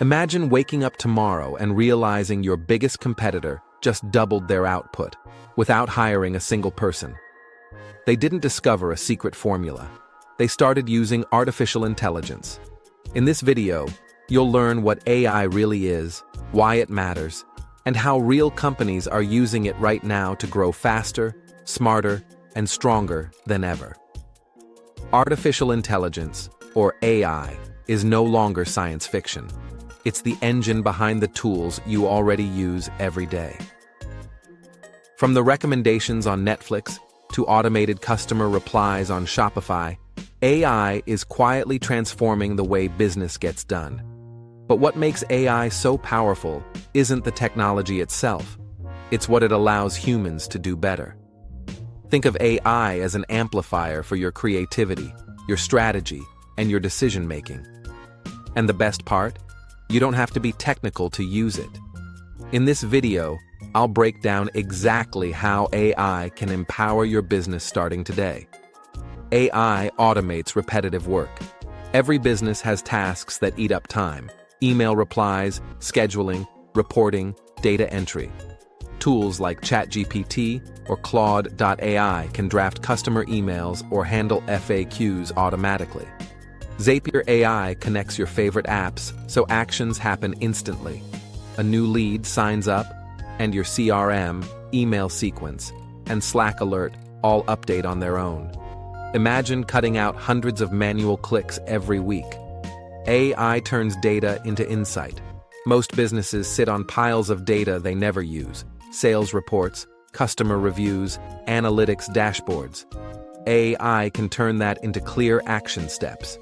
Imagine waking up tomorrow and realizing your biggest competitor just doubled their output without hiring a single person. They didn't discover a secret formula. They started using artificial intelligence. In this video, you'll learn what AI really is, why it matters, and how real companies are using it right now to grow faster, smarter, and stronger than ever. Artificial intelligence, or AI, is no longer science fiction. It's the engine behind the tools you already use every day. From the recommendations on Netflix to automated customer replies on Shopify, AI is quietly transforming the way business gets done. But what makes AI so powerful isn't the technology itself. It's what it allows humans to do better. Think of AI as an amplifier for your creativity, your strategy, and your decision-making. And the best part? You don't have to be technical to use it. In this video, I'll break down exactly how AI can empower your business starting today. AI automates repetitive work. Every business has tasks that eat up time: email replies, scheduling, reporting, data entry. Tools like ChatGPT or Claude.ai can draft customer emails or handle FAQs automatically. Zapier AI connects your favorite apps so actions happen instantly. A new lead signs up, and your CRM, email sequence, and Slack alert all update on their own. Imagine cutting out hundreds of manual clicks every week. AI turns data into insight. Most businesses sit on piles of data they never use: sales reports, customer reviews, analytics dashboards. AI can turn that into clear action steps.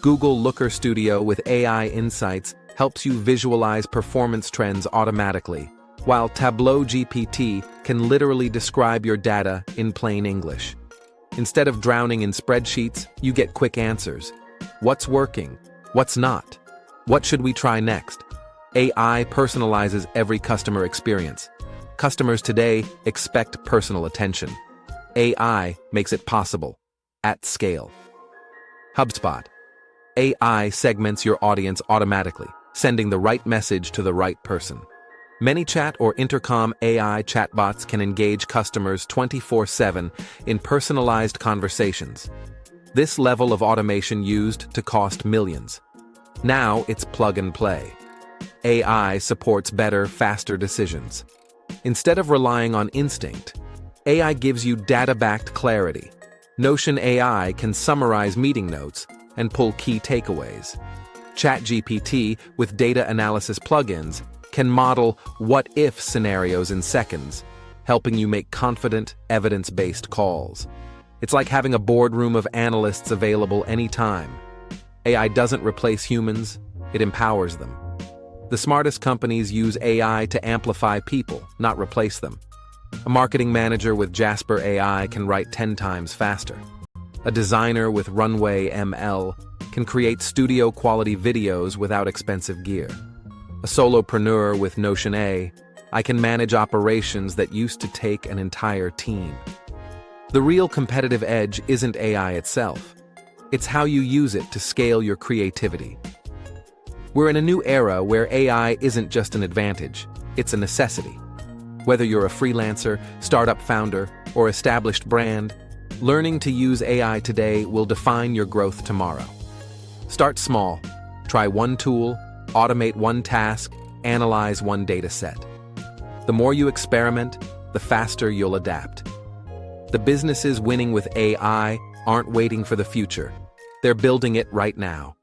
Google Looker Studio with AI Insights helps you visualize performance trends automatically, while Tableau GPT can literally describe your data in plain English. Instead of drowning in spreadsheets, you get quick answers. What's working? What's not? What should we try next? AI personalizes every customer experience. Customers today expect personal attention. AI makes it possible, at scale. HubSpot. AI segments your audience automatically, sending the right message to the right person. ManyChat or Intercom AI chatbots can engage customers 24/7 in personalized conversations. This level of automation used to cost millions. Now it's plug and play. AI supports better, faster decisions. Instead of relying on instinct, AI gives you data-backed clarity. Notion AI can summarize meeting notes and pull key takeaways. ChatGPT, with data analysis plugins, can model what-if scenarios in seconds, helping you make confident, evidence-based calls. It's like having a boardroom of analysts available anytime. AI doesn't replace humans, it empowers them. The smartest companies use AI to amplify people, not replace them. A marketing manager with Jasper AI can write 10 times faster. A designer with Runway ML can create studio-quality videos without expensive gear. A solopreneur with Notion AI can manage operations that used to take an entire team. The real competitive edge isn't AI itself. It's how you use it to scale your creativity. We're in a new era where AI isn't just an advantage, it's a necessity. Whether you're a freelancer, startup founder, or established brand, learning to use AI today will define your growth tomorrow. Start small. Try one tool, automate one task, analyze one data set. The more you experiment, the faster you'll adapt. The businesses winning with AI aren't waiting for the future. They're building it right now.